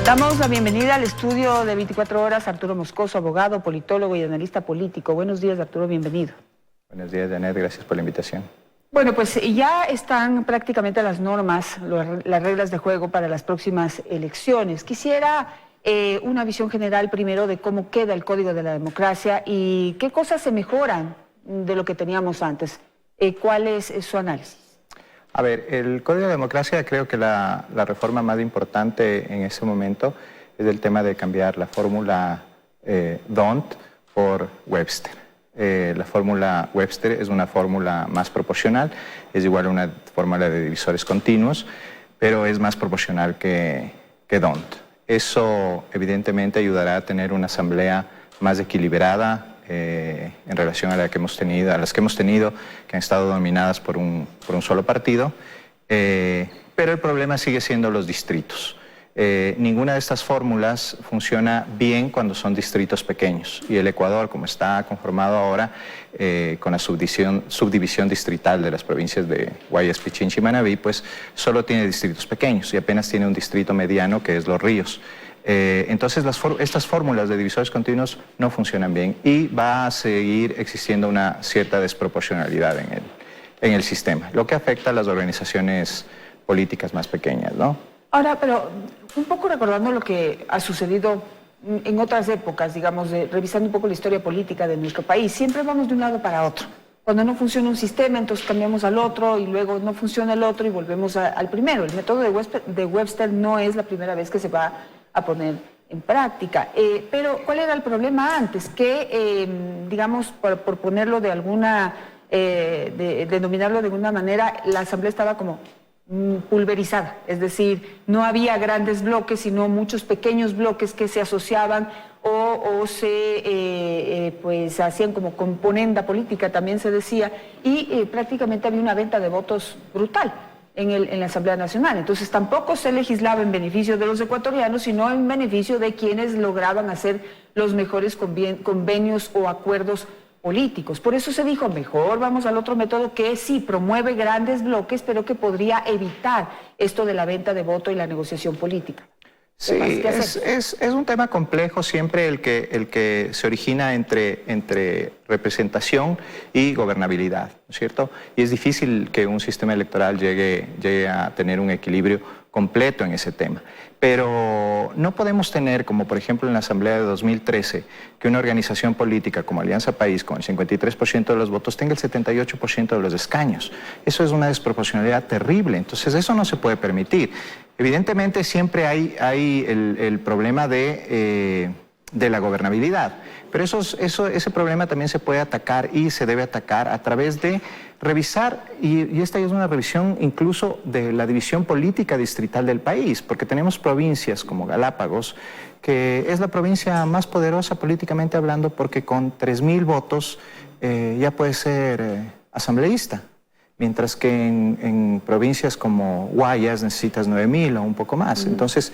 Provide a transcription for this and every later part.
Damos la bienvenida al estudio de 24 horas Arturo Moscoso, abogado, politólogo y analista político. Buenos días, Arturo, bienvenido. Buenos días, Janet, gracias por la invitación. Bueno, pues ya están prácticamente las normas, las reglas de juego para las próximas elecciones. Quisiera una visión general primero de cómo queda el Código de la Democracia y qué cosas se mejoran de lo que teníamos antes. ¿Cuál es su análisis? A ver, el Código de Democracia, creo que la reforma más importante en ese momento es el tema de cambiar la fórmula D'Hondt por Webster. La fórmula Webster es una fórmula más proporcional, es igual a una fórmula de divisores continuos, pero es más proporcional que D'Hondt. Eso evidentemente ayudará a tener una asamblea más equilibrada en relación a las que hemos tenido, que han estado dominadas por un solo partido, pero el problema sigue siendo los distritos. Ninguna de estas fórmulas funciona bien cuando son distritos pequeños, y el Ecuador, como está conformado ahora, con la subdivisión distrital de las provincias de Guayas, Pichincha y Manabí, pues solo tiene distritos pequeños y apenas tiene un distrito mediano, que es Los Ríos. Entonces estas fórmulas de divisores continuos no funcionan bien y va a seguir existiendo una cierta desproporcionalidad en el sistema, lo que afecta a las organizaciones políticas más pequeñas, ¿no? Ahora, pero un poco recordando lo que ha sucedido en otras épocas, digamos, revisando un poco la historia política de nuestro país, siempre vamos de un lado para otro. Cuando no funciona un sistema, entonces cambiamos al otro y luego no funciona el otro y volvemos al primero. El método de Webster no es la primera vez que se va a poner en práctica. Pero, ¿cuál era el problema antes? Que, digamos, por ponerlo de alguna, denominarlo de alguna manera, la Asamblea estaba como pulverizada, es decir, no había grandes bloques, sino muchos pequeños bloques que se asociaban o se pues hacían como componenda política, también se decía, y prácticamente había una venta de votos brutal en la Asamblea Nacional. Entonces tampoco se legislaba en beneficio de los ecuatorianos, sino en beneficio de quienes lograban hacer los mejores convenios o acuerdos políticos. Por eso se dijo, mejor vamos al otro método que sí promueve grandes bloques, pero que podría evitar esto de la venta de voto y la negociación política. Sí, es un tema complejo siempre el que se origina entre representación y gobernabilidad, ¿no es cierto? Y es difícil que un sistema electoral llegue a tener un equilibrio completo en ese tema. Pero no podemos tener, como por ejemplo en la Asamblea de 2013, que una organización política como Alianza País, con el 53% de los votos, tenga el 78% de los escaños. Eso es una desproporcionalidad terrible, entonces eso no se puede permitir. Evidentemente siempre hay el problema de la gobernabilidad, pero ese problema también se puede atacar y se debe atacar a través de revisar, y esta es una revisión incluso de la división política distrital del país, porque tenemos provincias como Galápagos, que es la provincia más poderosa políticamente hablando, porque con 3.000 votos ya puede ser asambleísta. Mientras que en provincias como Guayas necesitas 9.000 o un poco más. Entonces,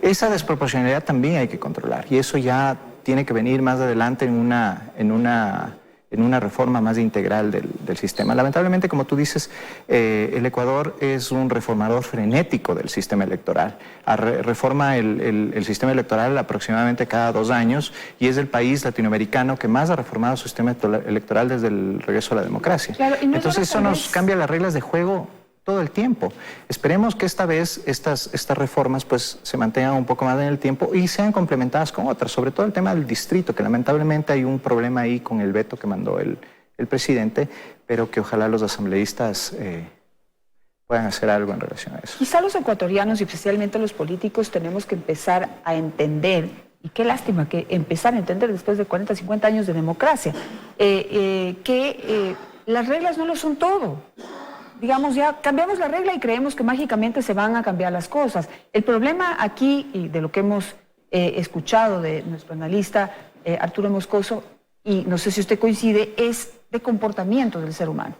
esa desproporcionalidad también hay que controlar, y eso ya tiene que venir más adelante en una reforma más integral del sistema. Lamentablemente, como tú dices, el Ecuador es un reformador frenético del sistema electoral. Reforma el sistema electoral aproximadamente cada 2 años y es el país latinoamericano que más ha reformado su sistema electoral desde el regreso a la democracia. Claro, y no entonces eso nos cambia las reglas de juego todo el tiempo. Esperemos que esta vez estas reformas pues se mantengan un poco más en el tiempo y sean complementadas con otras, sobre todo el tema del distrito, que lamentablemente hay un problema ahí con el veto que mandó el presidente, pero que ojalá los asambleístas puedan hacer algo en relación a eso. Quizá los ecuatorianos y especialmente los políticos tenemos que empezar a entender, y qué lástima que empezar a entender después de 40, 50 años de democracia, que las reglas no lo son todo. Digamos, ya cambiamos la regla y creemos que mágicamente se van a cambiar las cosas. El problema aquí, y de lo que hemos escuchado de nuestro analista Arturo Moscoso, y no sé si usted coincide, es de comportamiento del ser humano.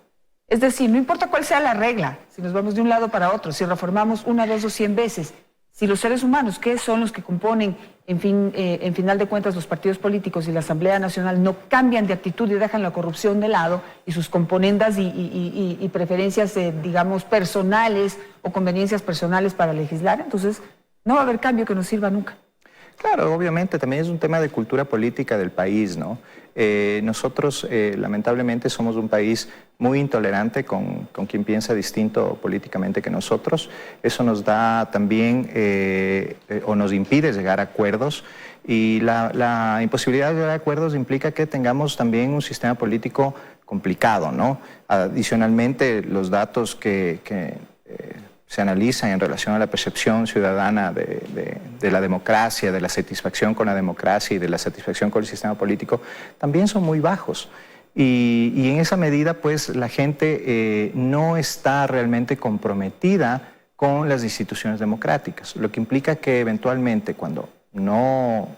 Es decir, no importa cuál sea la regla, si nos vamos de un lado para otro, si reformamos 1, 2 o 100 veces, si los seres humanos, que son los que componen, en final de cuentas, los partidos políticos y la Asamblea Nacional, no cambian de actitud y dejan la corrupción de lado y sus componendas y preferencias, digamos, personales o conveniencias personales para legislar, entonces No va a haber cambio que nos sirva nunca. Claro, obviamente, también es un tema de cultura política del país, ¿no? Nosotros, lamentablemente, somos un país muy intolerante con quien piensa distinto políticamente que nosotros. Eso nos da también, o nos impide llegar a acuerdos, y la imposibilidad de llegar a acuerdos implica que tengamos también un sistema político complicado, ¿no? Adicionalmente, los datos que se analizan en relación a la percepción ciudadana de la democracia, de la satisfacción con la democracia y de la satisfacción con el sistema político, también son muy bajos. Y en esa medida, pues, la gente no está realmente comprometida con las instituciones democráticas, lo que implica que eventualmente cuando no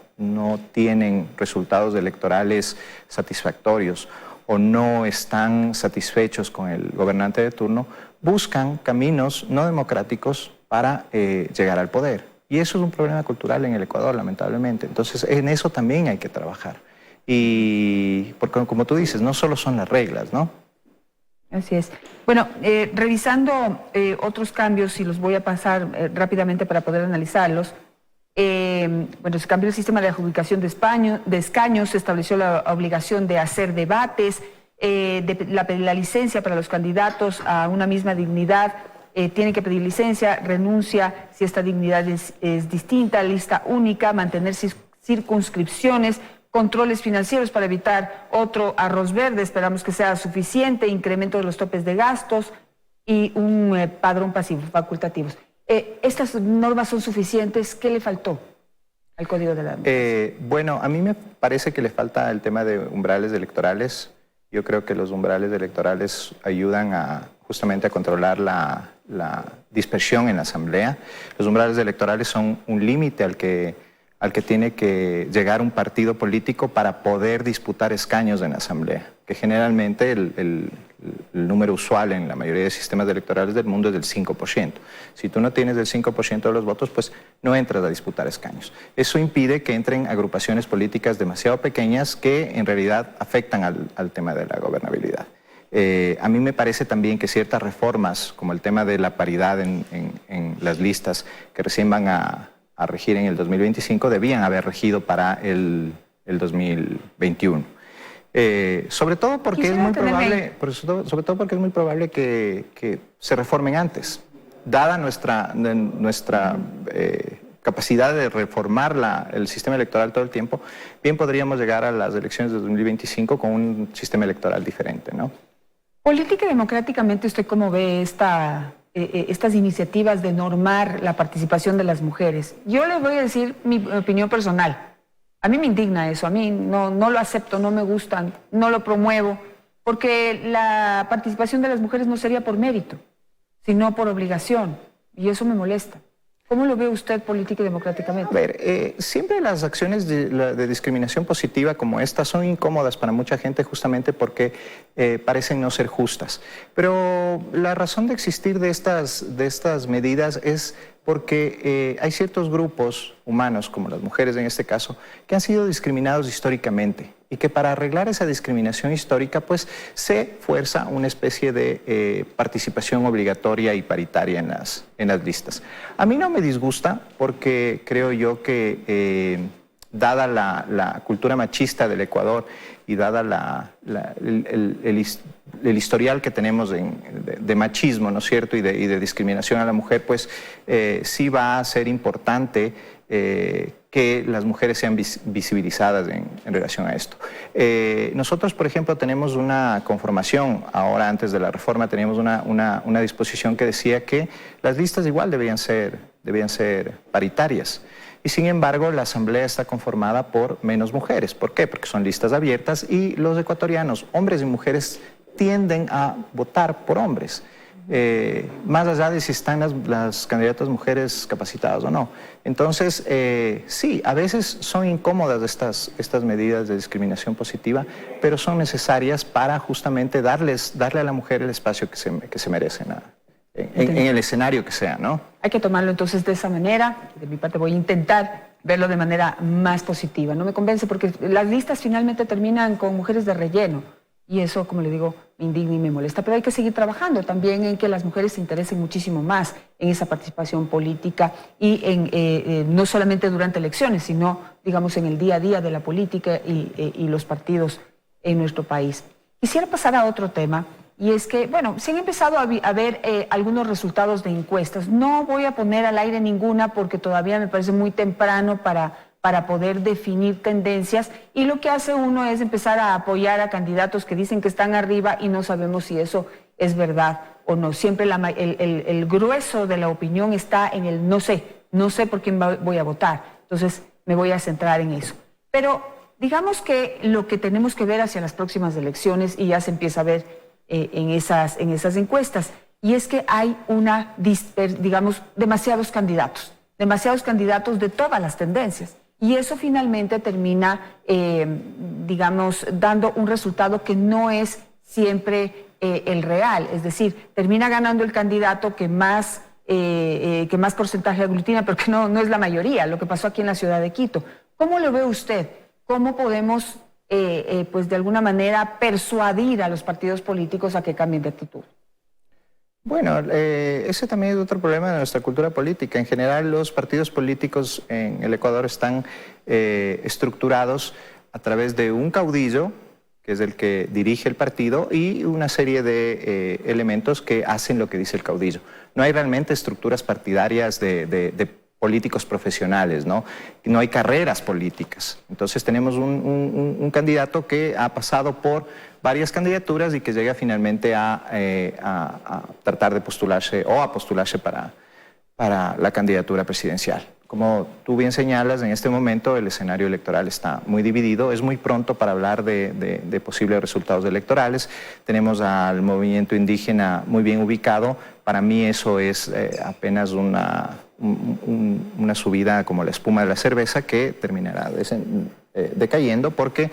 tienen resultados electorales satisfactorios o no están satisfechos con el gobernante de turno, buscan caminos no democráticos para llegar al poder. Y eso es un problema cultural en el Ecuador, lamentablemente. Entonces, en eso también hay que trabajar. Y porque, como tú dices, no solo son las reglas, ¿no? Así es. Bueno, revisando otros cambios, y los voy a pasar rápidamente para poder analizarlos. Bueno, se cambió el sistema de adjudicación de escaños, se estableció la obligación de hacer debates, la licencia para los candidatos a una misma dignidad, tiene que pedir licencia, renuncia si esta dignidad es distinta, lista única, mantener circunscripciones, controles financieros para evitar otro arroz verde, esperamos que sea suficiente, incremento de los topes de gastos y un padrón pasivo, facultativos. ¿Estas normas son suficientes? ¿Qué le faltó al Código de la Democracia? Bueno, a mí me parece que le falta el tema de umbrales electorales. Yo creo que los umbrales electorales ayudan justamente a controlar la dispersión en la Asamblea. Los umbrales electorales son un límite al que tiene que llegar un partido político para poder disputar escaños en la Asamblea, que generalmente el número usual en la mayoría de sistemas electorales del mundo es del 5%. Si tú no tienes el 5% de los votos, pues no entras a disputar escaños. Eso impide que entren agrupaciones políticas demasiado pequeñas que en realidad afectan al tema de la gobernabilidad. A mí me parece también que ciertas reformas, como el tema de la paridad en las listas que recién van a regir en el 2025, debían haber regido para el 2021. Sobre todo porque es muy probable, que se reformen antes. Dada nuestra capacidad de reformar el sistema electoral todo el tiempo, bien podríamos llegar a las elecciones de 2025 con un sistema electoral diferente, ¿no? Política y democráticamente, ¿usted cómo ve estas iniciativas de normar la participación de las mujeres? Yo les voy a decir mi opinión personal. A mí me indigna eso, a mí no lo acepto, no me gusta, no lo promuevo, porque la participación de las mujeres no sería por mérito, sino por obligación, y eso me molesta. ¿Cómo lo ve usted política y democráticamente? A ver, siempre las acciones de discriminación positiva como esta son incómodas para mucha gente justamente porque parecen no ser justas. Pero la razón de existir de estas medidas es porque hay ciertos grupos humanos, como las mujeres en este caso, que han sido discriminados históricamente y que para arreglar esa discriminación histórica pues se fuerza una especie de participación obligatoria y paritaria en las listas. A mí no me disgusta porque creo yo que dada la cultura machista del Ecuador y dada el historial que tenemos de machismo, ¿no es cierto?, y de discriminación a la mujer, pues sí va a ser importante que las mujeres sean visibilizadas en relación a esto. Nosotros, por ejemplo, tenemos una conformación, ahora antes de la reforma teníamos una disposición que decía que las listas igual debían ser paritarias. Y sin embargo, la Asamblea está conformada por menos mujeres. ¿Por qué? Porque son listas abiertas y los ecuatorianos, hombres y mujeres, tienden a votar por hombres. Más allá de si están las candidatas mujeres capacitadas o no. Entonces, sí, a veces son incómodas estas medidas de discriminación positiva, pero son necesarias para justamente darle a la mujer el espacio que se merecen en el escenario que sea, ¿no? Hay que tomarlo entonces de esa manera. De mi parte voy a intentar verlo de manera más positiva. No me convence porque las listas finalmente terminan con mujeres de relleno. y eso, como le digo, me indigna y me molesta. Pero hay que seguir trabajando también en que las mujeres se interesen muchísimo más en esa participación política y no solamente durante elecciones, sino, digamos, en el día a día de la política y los partidos en nuestro país. Quisiera pasar a otro tema, y es que, bueno, se han empezado a ver algunos resultados de encuestas. No voy a poner al aire ninguna porque todavía me parece muy temprano para poder definir tendencias, y lo que hace uno es empezar a apoyar a candidatos que dicen que están arriba y no sabemos si eso es verdad o no. Siempre el grueso de la opinión está en el no sé por quién voy a votar. Entonces me voy a centrar en eso. Pero digamos que lo que tenemos que ver hacia las próximas elecciones, y ya se empieza a ver en esas encuestas, y es que hay digamos, demasiados candidatos de todas las tendencias. Y eso finalmente termina, digamos, dando un resultado que no es siempre el real. Es decir, termina ganando el candidato que más porcentaje aglutina, pero que no es la mayoría, lo que pasó aquí en la ciudad de Quito. ¿Cómo lo ve usted? ¿Cómo podemos, pues de alguna manera, persuadir a los partidos políticos a que cambien de actitud? Bueno, ese también es otro problema de nuestra cultura política. En general, los partidos políticos en el Ecuador están estructurados a través de un caudillo, que es el que dirige el partido, y una serie de elementos que hacen lo que dice el caudillo. No hay realmente estructuras partidarias de políticos profesionales, ¿no? No hay carreras políticas. Entonces tenemos un candidato que ha pasado por varias candidaturas y que llega finalmente a tratar de postularse o a postularse para la candidatura presidencial. Como tú bien señalas, en este momento el escenario electoral está muy dividido. Es muy pronto para hablar de posibles resultados electorales. Tenemos al movimiento indígena muy bien ubicado. Para mí eso es apenas una subida como la espuma de la cerveza que terminará decayendo, porque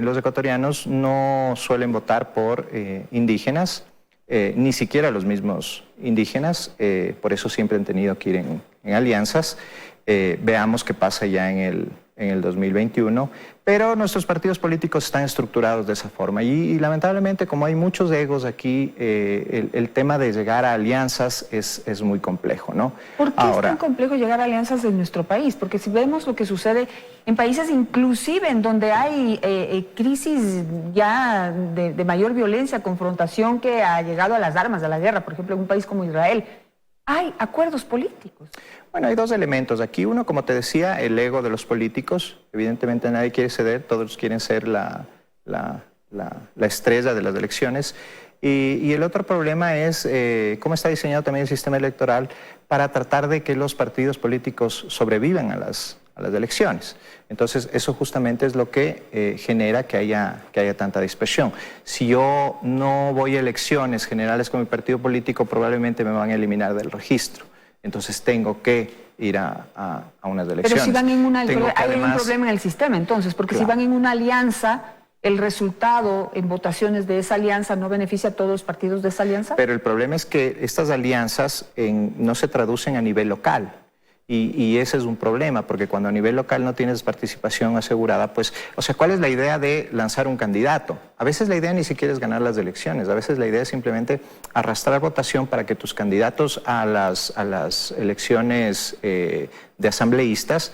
los ecuatorianos no suelen votar por indígenas, ni siquiera los mismos indígenas, por eso siempre han tenido que ir en alianzas. Veamos qué pasa ya en el 2021, pero nuestros partidos políticos están estructurados de esa forma y lamentablemente, como hay muchos egos aquí, el tema de llegar a alianzas es muy complejo, ¿no? ¿Por qué es tan complejo llegar a alianzas en nuestro país? Porque si vemos lo que sucede en países inclusive en donde hay crisis ya de mayor violencia, confrontación que ha llegado a las armas, a la guerra, por ejemplo en un país como Israel, hay acuerdos políticos. Bueno, hay dos elementos aquí. Uno, como te decía, el ego de los políticos. Evidentemente nadie quiere ceder, todos quieren ser la estrella de las elecciones. Y el otro problema es cómo está diseñado también el sistema electoral para tratar de que los partidos políticos sobrevivan a las elecciones. Entonces, eso justamente es lo que genera que haya tanta dispersión. Si yo no voy a elecciones generales con mi partido político, probablemente me van a eliminar del registro. Entonces, tengo que ir a unas elecciones. Pero si van en hay un problema en el sistema, entonces, porque claro, si van en una alianza, el resultado en votaciones de esa alianza no beneficia a todos los partidos de esa alianza. Pero el problema es que estas alianzas no se traducen a nivel local. Y ese es un problema, porque cuando a nivel local no tienes participación asegurada, pues, o sea, ¿cuál es la idea de lanzar un candidato? A veces la idea ni siquiera es ganar las elecciones, a veces la idea es simplemente arrastrar votación para que tus candidatos a las elecciones de asambleístas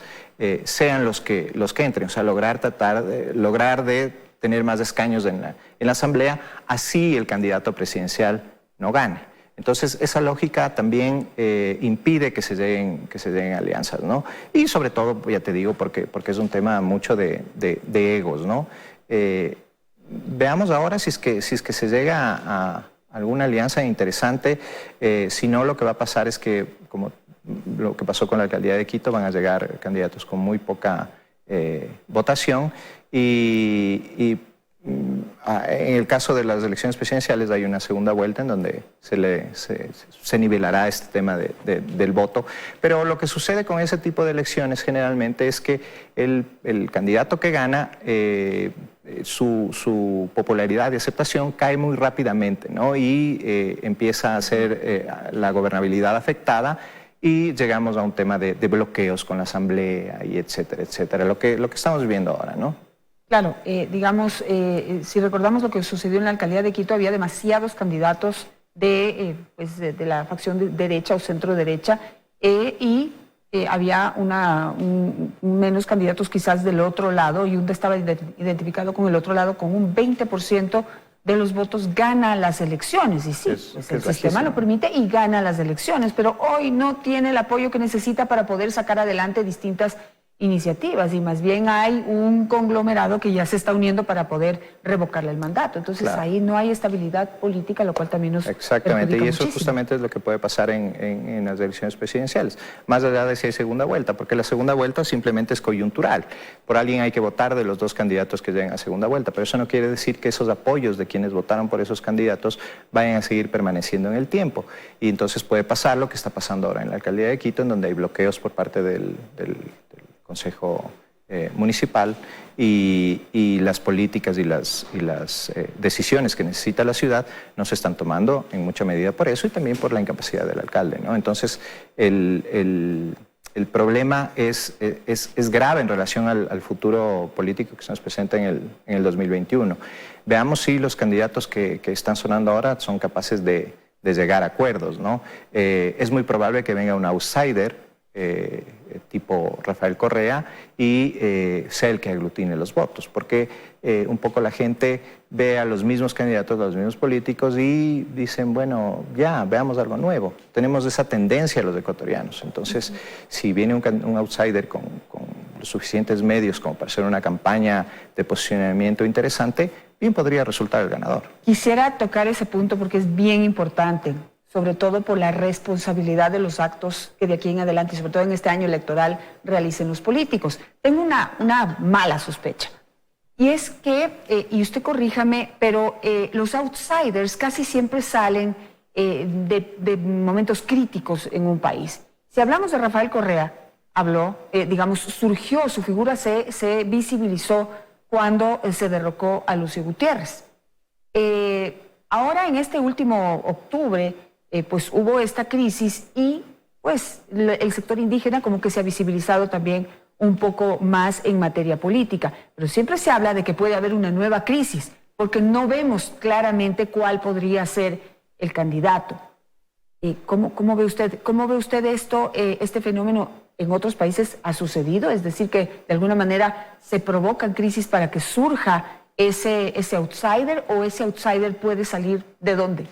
sean los que entren, o sea, lograr de tener más escaños en la asamblea, así el candidato presidencial no gane. Entonces, esa lógica también impide que se lleguen alianzas, ¿no? Y sobre todo, ya te digo, porque es un tema mucho de egos, ¿no? Veamos ahora si es que se llega a alguna alianza interesante. Si no, lo que va a pasar es que, como lo que pasó con la alcaldía de Quito, van a llegar candidatos con muy poca votación en el caso de las elecciones presidenciales hay una segunda vuelta en donde se nivelará este tema del voto. Pero lo que sucede con ese tipo de elecciones generalmente es que el candidato que gana, su popularidad y aceptación cae muy rápidamente, ¿no? Y empieza a ser la gobernabilidad afectada y llegamos a un tema de bloqueos con la asamblea y etcétera, etcétera, lo que estamos viviendo ahora, ¿no? Claro, digamos, si recordamos lo que sucedió en la alcaldía de Quito, había demasiados candidatos de la facción de derecha o centro derecha y había menos candidatos quizás del otro lado, y UNDA estaba identificado con el otro lado, con un 20% de los votos gana las elecciones. Y sí, pues el sistema lo permite y gana las elecciones, pero hoy no tiene el apoyo que necesita para poder sacar adelante distintas iniciativas, y más bien hay un conglomerado que ya se está uniendo para poder revocarle el mandato. Entonces ahí no hay estabilidad política, lo cual también nos Exactamente, y eso muchísimo. justamente es lo que puede pasar en las elecciones presidenciales, más allá de si hay segunda vuelta, porque la segunda vuelta simplemente es coyuntural. Por alguien hay que votar de los dos candidatos que lleguen a segunda vuelta, pero eso no quiere decir que esos apoyos de quienes votaron por esos candidatos vayan a seguir permaneciendo en el tiempo. Y entonces puede pasar lo que está pasando ahora en la alcaldía de Quito, en donde hay bloqueos por parte del Consejo Municipal y las políticas y las decisiones que necesita la ciudad no se están tomando en mucha medida por eso y también por la incapacidad del alcalde, ¿no? Entonces, el problema es grave en relación al futuro político que se nos presenta en el 2021. Veamos si los candidatos que están sonando ahora son capaces de llegar a acuerdos, ¿no? Es muy probable que venga un outsider tipo Rafael Correa y sea el que aglutine los votos, porque un poco la gente ve a los mismos candidatos, a los mismos políticos y dicen, bueno, ya, veamos algo nuevo. Tenemos esa tendencia los ecuatorianos. Entonces, si viene un outsider con los suficientes medios como para hacer una campaña de posicionamiento interesante, bien podría resultar el ganador. Quisiera tocar ese punto porque es bien importante, sobre todo por la responsabilidad de los actos que de aquí en adelante, sobre todo en este año electoral, realicen los políticos. Tengo una mala sospecha, y es que, y usted corríjame, pero los outsiders casi siempre salen de momentos críticos en un país. Si hablamos de Rafael Correa, surgió, su figura se visibilizó cuando se derrocó a Lucio Gutiérrez. Ahora, en este último octubre, pues hubo esta crisis y pues el sector indígena como que se ha visibilizado también un poco más en materia política, pero siempre se habla de que puede haber una nueva crisis porque no vemos claramente cuál podría ser el candidato. ¿Cómo ve usted esto? ¿Este fenómeno en otros países ha sucedido? Es decir, que de alguna manera se provocan crisis para que surja ese outsider, o ese outsider puede salir ¿de dónde?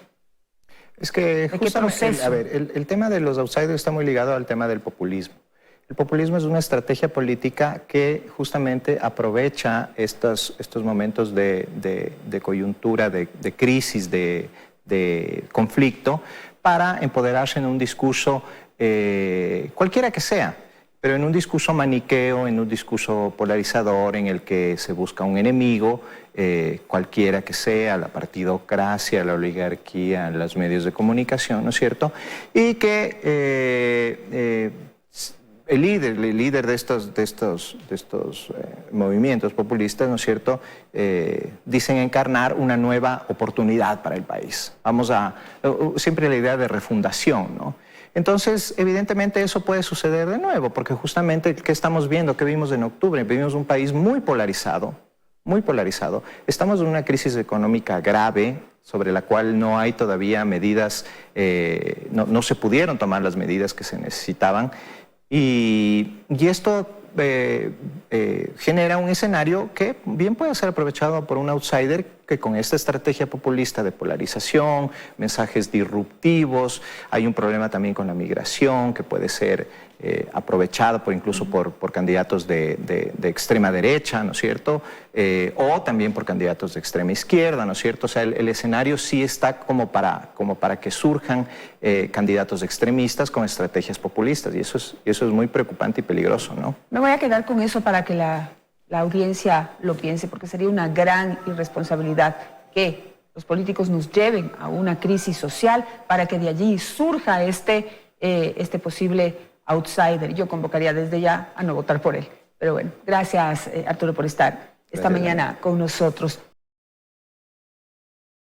Es que justamente, el tema de los outsiders está muy ligado al tema del populismo. El populismo es una estrategia política que justamente aprovecha estos momentos de coyuntura, de crisis, de conflicto, para empoderarse en un discurso cualquiera que sea, pero en un discurso maniqueo, en un discurso polarizador en el que se busca un enemigo, cualquiera que sea, la partidocracia, la oligarquía, los medios de comunicación, ¿no es cierto? Y que el líder de estos movimientos populistas, ¿no es cierto?, dicen encarnar una nueva oportunidad para el país. Siempre la idea de refundación, ¿no? Entonces, evidentemente eso puede suceder de nuevo, porque justamente, ¿qué estamos viendo? ¿Qué vimos en octubre? Vimos un país muy polarizado, muy polarizado. Estamos en una crisis económica grave, sobre la cual no hay todavía medidas, no se pudieron tomar las medidas que se necesitaban, y esto genera un escenario que bien puede ser aprovechado por un outsider que con esta estrategia populista de polarización, mensajes disruptivos, hay un problema también con la migración que puede ser aprovechado incluso por candidatos de extrema derecha, ¿no es cierto? O también por candidatos de extrema izquierda, ¿no es cierto? O sea, el escenario sí está como para que surjan candidatos extremistas con estrategias populistas, y eso es muy preocupante y peligroso, ¿no? Me voy a quedar con eso para que la audiencia lo piense, porque sería una gran irresponsabilidad que los políticos nos lleven a una crisis social para que de allí surja este posible outsider. Yo convocaría desde ya a no votar por él. Pero bueno, gracias Arturo por estar esta mañana con nosotros.